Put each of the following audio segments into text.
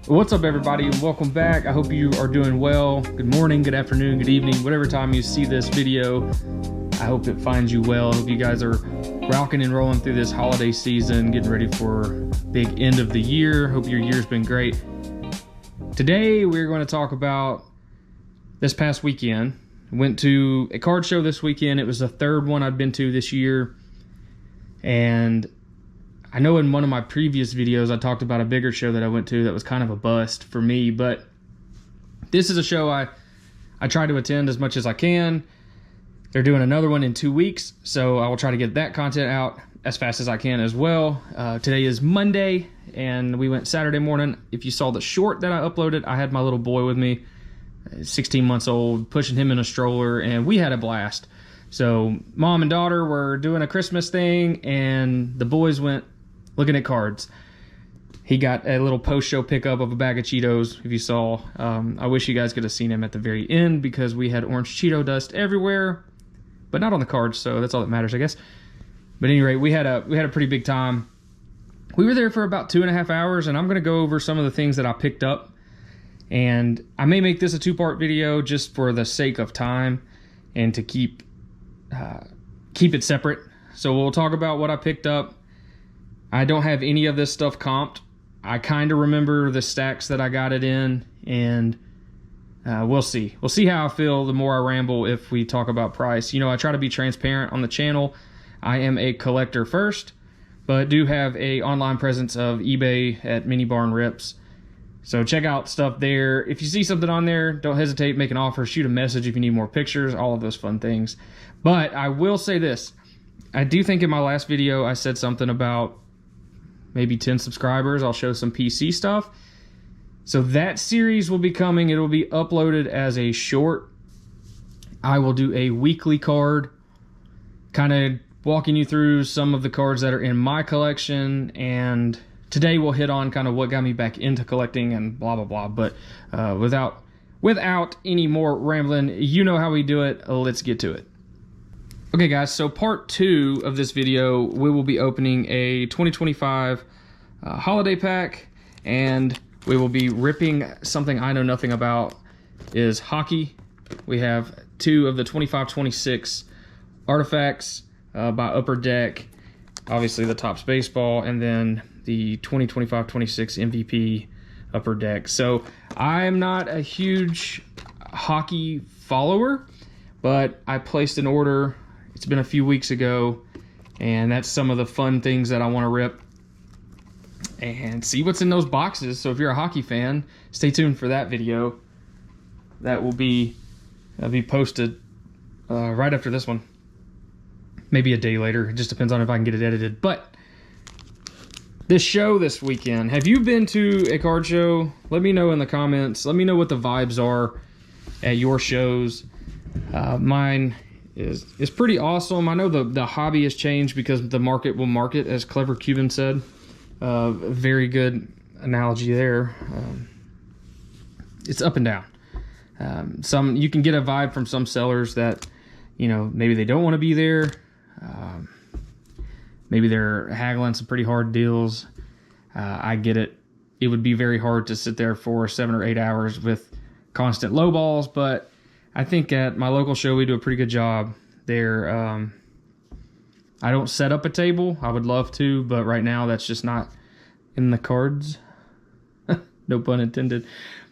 What's up, everybody, and welcome back. I hope you are doing well. Good morning, good afternoon, good evening, whatever time you see this video. I hope it finds you well. I hope you guys are rocking and rolling through this holiday season, getting ready for big end of the year. Hope your year's been great. Today, we're going to talk about this past weekend. Went to a card show this weekend. It was the third one I'd been to this year. And I know in one of my previous videos, I talked about a bigger show that I went to that was kind of a bust for me, but this is a show I try to attend as much as I can. They're doing another one in 2 weeks, so I will try to get that content out as fast as I can as well. Today is Monday, and we went Saturday morning. If you saw the short that I uploaded, I had my little boy with me, 16 months old, pushing him in a stroller, and we had a blast. So mom and daughter were doing a Christmas thing, and the boys went looking at cards. He got a little post-show pickup of a bag of Cheetos, if you saw. I wish you guys could have seen him at the very end because we had orange Cheeto dust everywhere, but not on the cards, so that's all that matters, I guess. But at any rate, we had a pretty big time. We were there for about 2.5 hours, and I'm going to go over some of the things that I picked up. And I may make this a two-part video just for the sake of time and to keep it separate. So we'll talk about what I picked up. I don't have any of this stuff comped. I kind of remember the stacks that I got it in, and we'll see. We'll see how I feel the more I ramble if we talk about price. You know, I try to be transparent on the channel. I am a collector first, but do have a online presence of eBay at Mini Barn Rips. So check out stuff there. If you see something on there, don't hesitate, make an offer, shoot a message if you need more pictures, all of those fun things. But I will say this. I do think in my last video I said something about maybe 10 subscribers, I'll show some PC stuff. So that series will be coming. It will be uploaded as a short. I will do a weekly card, kind of walking you through some of the cards that are in my collection, and today we'll hit on kind of what got me back into collecting and blah, blah, blah. But without any more rambling, you know how we do it. Let's get to it. Okay, guys, so part 2 of this video, we will be opening a 2025 holiday pack, and we will be ripping something I know nothing about, is hockey. We have 2 of the 25-26 artifacts by Upper Deck, obviously the Topps baseball, and then the 2025-26 MVP Upper Deck. So I'm not a huge hockey follower, but I placed an order. It's been a few weeks ago, and that's some of the fun things that I want to rip and see what's in those boxes. So if you're a hockey fan, stay tuned for that video. That will be posted right after this one. Maybe a day later. It just depends on if I can get it edited. But this show this weekend, have you been to a card show? Let me know in the comments. Let me know what the vibes are at your shows. Mine is pretty awesome. I know the hobby has changed because the market will market, as Clever Cuban said. Very good analogy there. It's up and down. Some you can get a vibe from some sellers that, you know, maybe they don't want to be there. Maybe they're haggling some pretty hard deals. I get it. It would be very hard to sit there for 7 or 8 hours with constant low balls, but I think at my local show we do a pretty good job there. I don't set up a table. I would love to, but right now that's just not in the cards. No pun intended.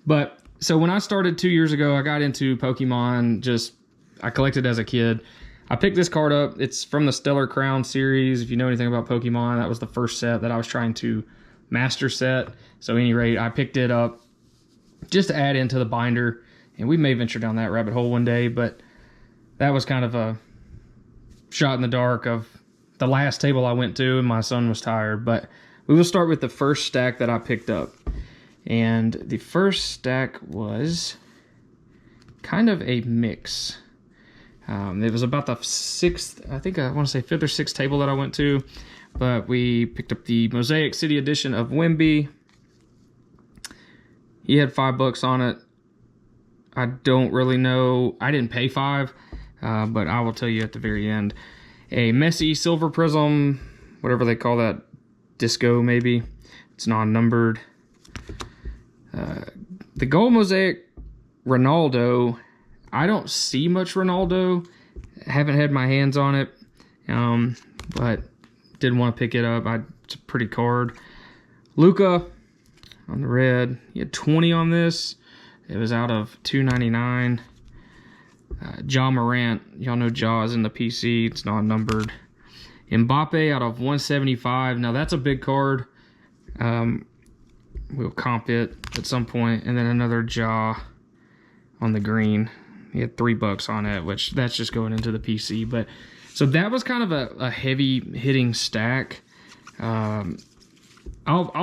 But so when I started 2 years ago, I got into Pokemon. I collected as a kid. I picked this card up. It's from the Stellar Crown series. If you know anything about Pokemon, that was the first set that I was trying to master set. So at any rate, I picked it up just to add into the binder. And we may venture down that rabbit hole one day, but that was kind of a shot in the dark of the last table I went to, and my son was tired. But we will start with the first stack that I picked up. And the first stack was kind of a mix. It was about the 6th, I think I want to say 5th or 6th table that I went to. But we picked up the Mosaic City edition of Wemby. He had $5 on it. I don't really know. I didn't pay $5, but I will tell you at the very end. A Messi Silver Prism, whatever they call that, Disco maybe. It's non-numbered. The gold mosaic Ronaldo, I don't see much Ronaldo. Haven't had my hands on it, but did want to pick it up. It's a pretty card. Luka on the red. He had 20 on this. It was out of $2.99. Ja Morant. Y'all know Ja is in the PC. It's not numbered. Mbappe out of 175. Now that's a big card. We'll comp it at some point. And then another Ja on the green. He had $3 on it, which that's just going into the PC. But so that was kind of a heavy hitting stack. I'll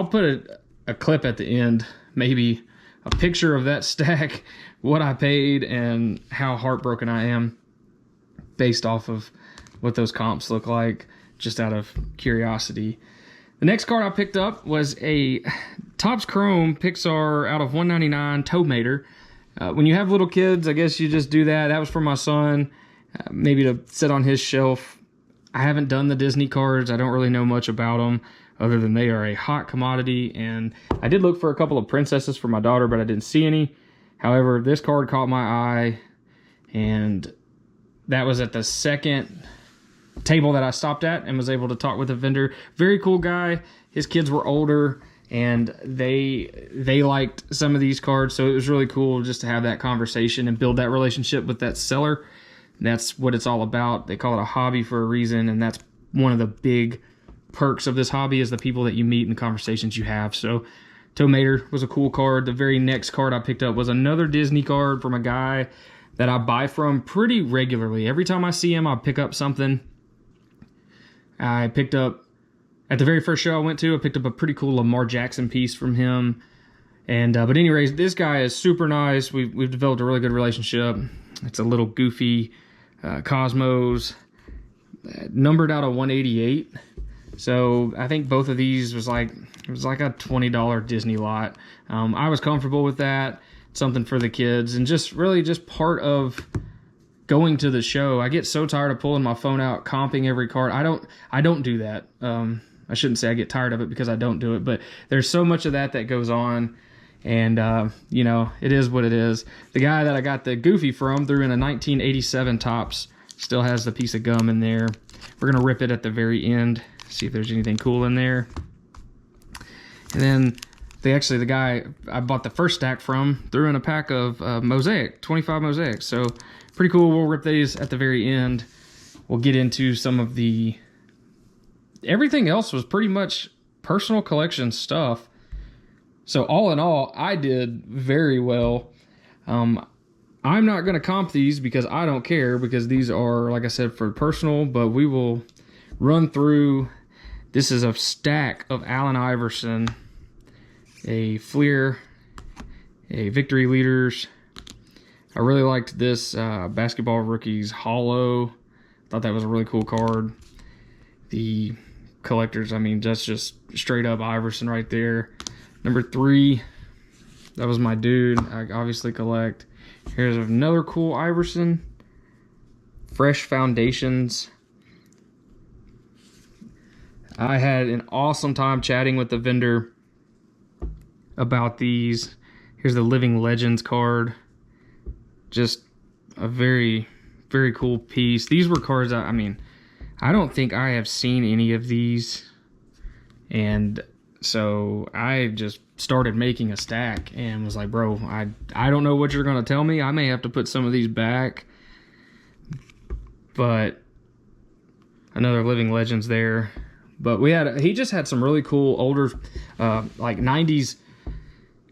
put a clip at the end, maybe a picture of that stack, what I paid, and how heartbroken I am based off of what those comps look like, just out of curiosity. The next card I picked up was a Topps Chrome Pixar out of 199 Tow Mater. When you have little kids, I guess you just do that. That was for my son, maybe to sit on his shelf. I haven't done the Disney cards. I don't really know much about them, other than they are a hot commodity. And I did look for a couple of princesses for my daughter, but I didn't see any. However, this card caught my eye, and that was at the second table that I stopped at and was able to talk with a vendor. Very cool guy. His kids were older, and they liked some of these cards, so it was really cool just to have that conversation and build that relationship with that seller. And that's what it's all about. They call it a hobby for a reason, and that's one of the big perks of this hobby is the people that you meet and the conversations you have. So Tow Mater was a cool card. The very next card I picked up was another Disney card from a guy that I buy from pretty regularly. Every time I see him, I pick up something. I picked up, at the very first show I went to, I picked up a pretty cool Lamar Jackson piece from him. And but anyways, this guy is super nice. We've developed a really good relationship. It's a little goofy Cosmos, numbered out of 188. So I think both of these was like, it was like a $20 Disney lot. I was comfortable with that. Something for the kids, and just really just part of going to the show. I get so tired of pulling my phone out, comping every card. I don't do that. I shouldn't say I get tired of it, because I don't do it, but there's so much of that goes on, and you know, it is what it is. The guy that I got the Goofy from threw in a 1987 Topps. Still has the piece of gum in there. We're gonna rip it at the very end, see if there's anything cool in there. And then the guy I bought the first stack from threw in a pack of Mosaic, 25 Mosaics. So pretty cool. We'll rip these at the very end. We'll get into some of the... Everything else was pretty much personal collection stuff. So all in all, I did very well. I'm not going to comp these because I don't care, because these are, like I said, for personal, but we will run through. This is a stack of Allen Iverson, a Fleer, a Victory Leaders. I really liked this Basketball Rookies Hollow. Thought that was a really cool card. The collectors, I mean, that's just straight up Iverson right there. Number 3, that was my dude. I obviously collect. Here's another cool Iverson. Fresh Foundations. I had an awesome time chatting with the vendor about these. Here's the Living Legends card. Just a very, very cool piece. These were cards, I mean, I don't think I have seen any of these. And so I just started making a stack and was like, bro, I don't know what you're going to tell me. I may have to put some of these back. But another Living Legends there. But he just had some really cool older, like 90s,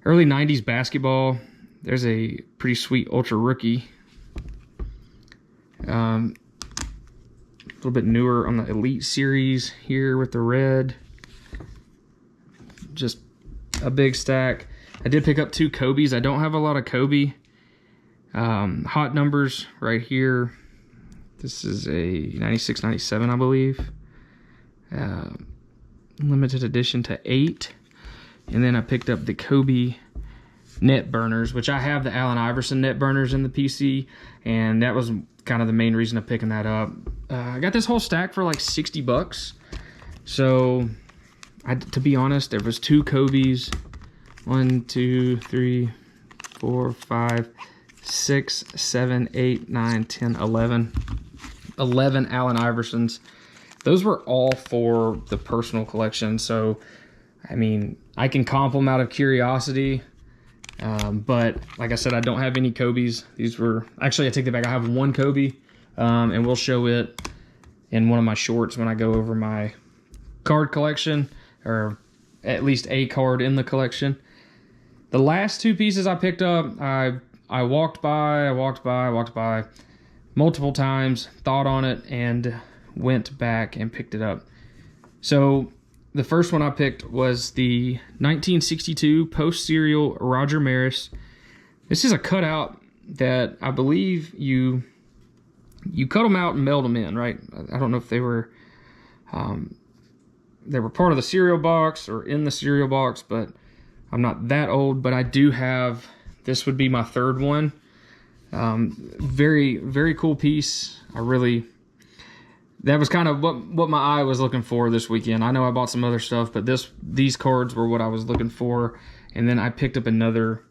early 90s basketball. There's a pretty sweet Ultra Rookie. A little bit newer on the Elite Series here with the red. Just a big stack. I did pick up 2 Kobe's. I don't have a lot of Kobe. Hot numbers right here. This is a 96, 97, I believe. Limited edition to 8. And then I picked up the Kobe net burners, which I have the Allen Iverson net burners in the PC, and that was kind of the main reason of picking that up. I got this whole stack for like $60. So to be honest, there was 2 Kobe's, 1, 2, 3, 4, 5, 6, 7, 8, 9, 10, 11. 11 Allen Iversons. Those were all for the personal collection. So, I mean, I can comp them out of curiosity. But like I said, I don't have any Kobe's. These were, actually I take that back. I have one Kobe, and we'll show it in one of my shorts when I go over my card collection, or at least a card in the collection. The last two pieces I picked up, I walked by multiple times, thought on it, and went back and picked it up. So the first one I picked was the 1962 post-serial Roger Maris. This is a cutout that I believe you cut them out and meld them in, right? I don't know if they were part of the cereal box or in the cereal box, but I'm not that old. But I do have, this would be my third one. Very, very cool piece. That was kind of what my eye was looking for this weekend. I know I bought some other stuff, but these cards were what I was looking for. And then I picked up another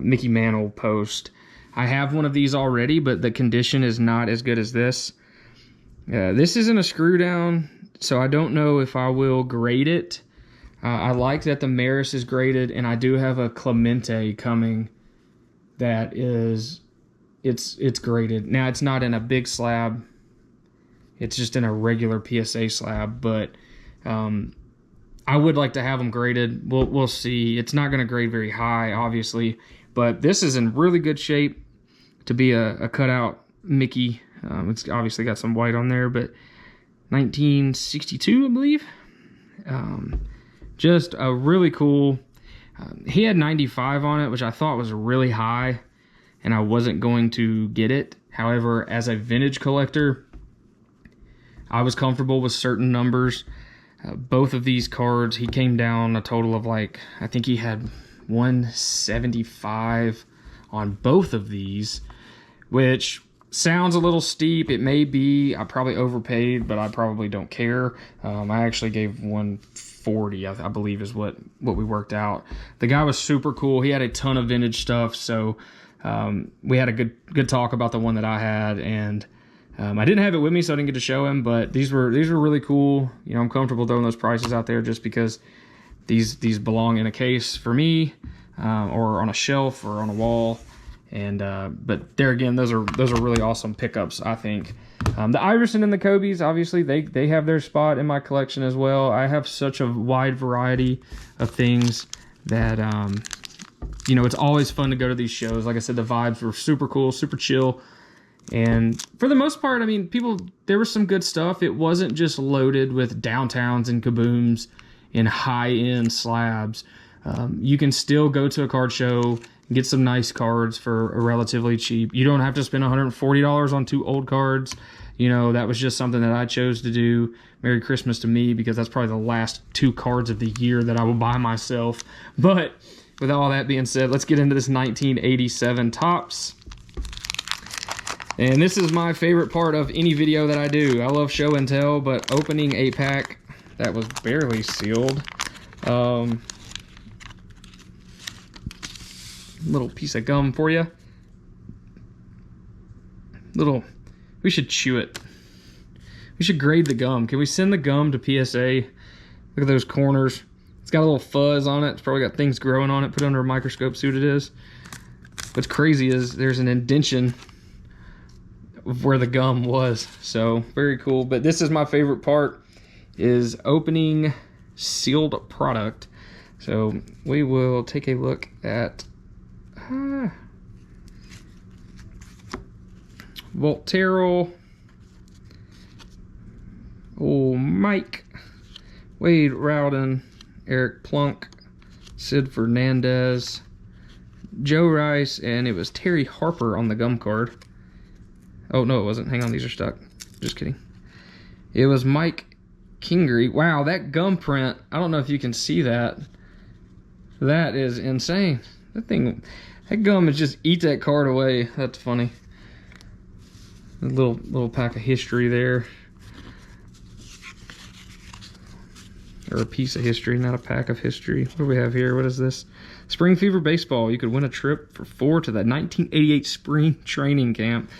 Mickey Mantle post. I have one of these already, but the condition is not as good as this. This isn't a screw down, so I don't know if I will grade it. I like that the Maris is graded, and I do have a Clemente coming that is, it's graded. Now, it's not in a big slab. It's just in a regular PSA slab, but I would like to have them graded. We'll see. It's not going to grade very high, obviously, but this is in really good shape to be a cutout Mickey. It's obviously got some white on there, but 1962, I believe. Just a really cool. He had 95 on it, which I thought was really high, and I wasn't going to get it. However, as a vintage collector, I was comfortable with certain numbers. Both of these cards, he came down a total of I think he had 175 on both of these, which sounds a little steep. It may be. I probably overpaid, but I probably don't care. I actually gave 140, I believe is what we worked out. The guy was super cool. He had a ton of vintage stuff, so we had a good talk about the one that I had, and I didn't have it with me, so I didn't get to show him, but these were really cool. You know, I'm comfortable throwing those prices out there just because these belong in a case for me, or on a shelf or on a wall. And but there again, those are really awesome pickups, I think. The Iverson and the Kobe's, obviously, they have their spot in my collection as well. I have such a wide variety of things that you know, it's always fun to go to these shows. Like I said, the vibes were super cool, super chill. And for the most part, I mean, there was some good stuff. It wasn't just loaded with downtowns and kabooms and high-end slabs. You can still go to a card show and get some nice cards for a relatively cheap. You don't have to spend $140 on 2 old cards. You know, that was just something that I chose to do. Merry Christmas to me, because that's probably the last 2 cards of the year that I will buy myself. But with all that being said, let's get into this 1987 Topps. And this is my favorite part of any video that I do. I love show and tell, but opening a pack that was barely sealed. Little piece of gum for you. We should chew it. We should grade the gum. Can we send the gum to PSA? Look at those corners. It's got a little fuzz on it. It's probably got things growing on it. Put it under a microscope, see what it is. What's crazy is there's an indentation of where the gum was. So very cool. But this is my favorite part, is opening sealed product. So we will take a look at Walt Terrell, old Mike, Wade Rowden, Eric Plunk, Sid Fernandez, Joe Rice, and it was Terry Harper on the gum card. Oh, no, it wasn't. Hang on, these are stuck. Just kidding. It was Mike Kingery. Wow, that gum print, I don't know if you can see that. That is insane. That gum is just eat that card away. That's funny. A little pack of history there. Or a piece of history, not a pack of history. What do we have here? What is this? Spring Fever Baseball. You could win a trip for 4 to the 1988 spring training camp.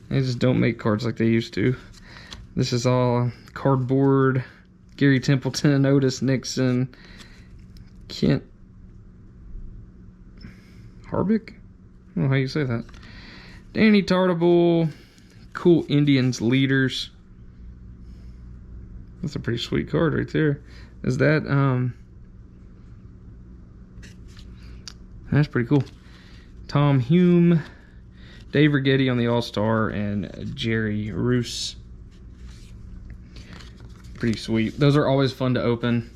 They just don't make cards like they used to. This is all cardboard. Gary Templeton, Otis Nixon, Kent Harvick? I don't know how you say that. Danny Tartabull, Cool Indians Leaders. That's a pretty sweet card right there. Is that, that's pretty cool. Tom Hume, Dave Righetti on the All-Star, and Jerry Roos. Pretty sweet. Those are always fun to open.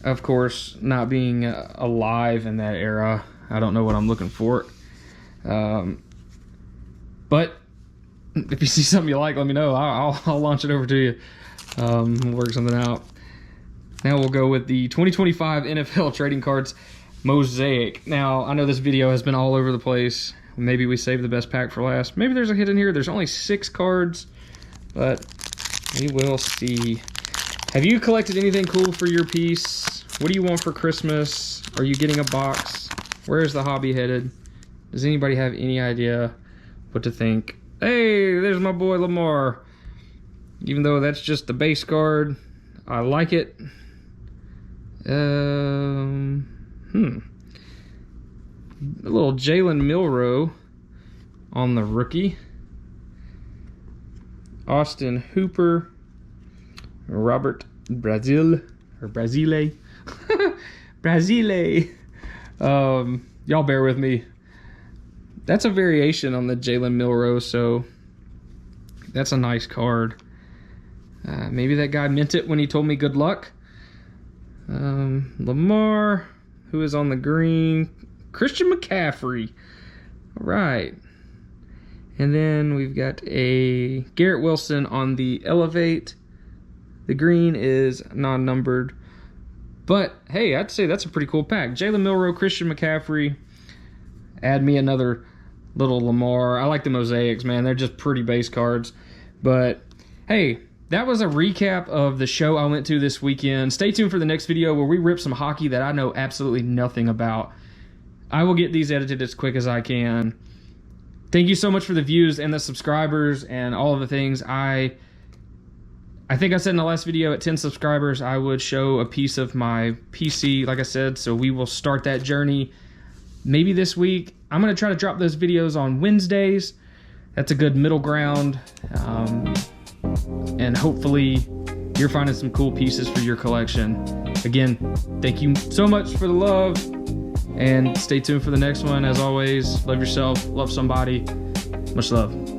Of course, not being alive in that era, I don't know what I'm looking for. But if you see something you like, let me know. I'll launch it over to you. We'll work something out. Now we'll go with the 2025 NFL Trading Cards Mosaic. Now, I know this video has been all over the place. Maybe we save the best pack for last. Maybe there's a hit in here. There's only 6 cards, but we will see. Have you collected anything cool for your piece? What do you want for Christmas? Are you getting a box? Where is the hobby headed? Does anybody have any idea what to think? Hey, there's my boy Lamar. Even though that's just the base card, I like it. A little Jalen Milroe on the rookie. Austin Hooper. Robert Brazile. Brasile. Y'all bear with me. That's a variation on the Jalen Milroe, so that's a nice card. Maybe that guy meant it when he told me good luck. Lamar, who is on the green. Christian McCaffrey. All right. And then we've got a Garrett Wilson on the Elevate. The green is non-numbered. But, hey, I'd say that's a pretty cool pack. Jalen Milroe, Christian McCaffrey. Add me another little Lamar. I like the Mosaics, man. They're just pretty base cards. But, hey, that was a recap of the show I went to this weekend. Stay tuned for the next video where we rip some hockey that I know absolutely nothing about. I will get these edited as quick as I can. Thank you so much for the views and the subscribers and all of the things. I think I said in the last video, at 10 subscribers, I would show a piece of my PC, like I said, so we will start that journey maybe this week. I'm going to try to drop those videos on Wednesdays. That's a good middle ground. And hopefully you're finding some cool pieces for your collection. Again, thank you so much for the love, and stay tuned for the next one. As always, love yourself, love somebody. Much love.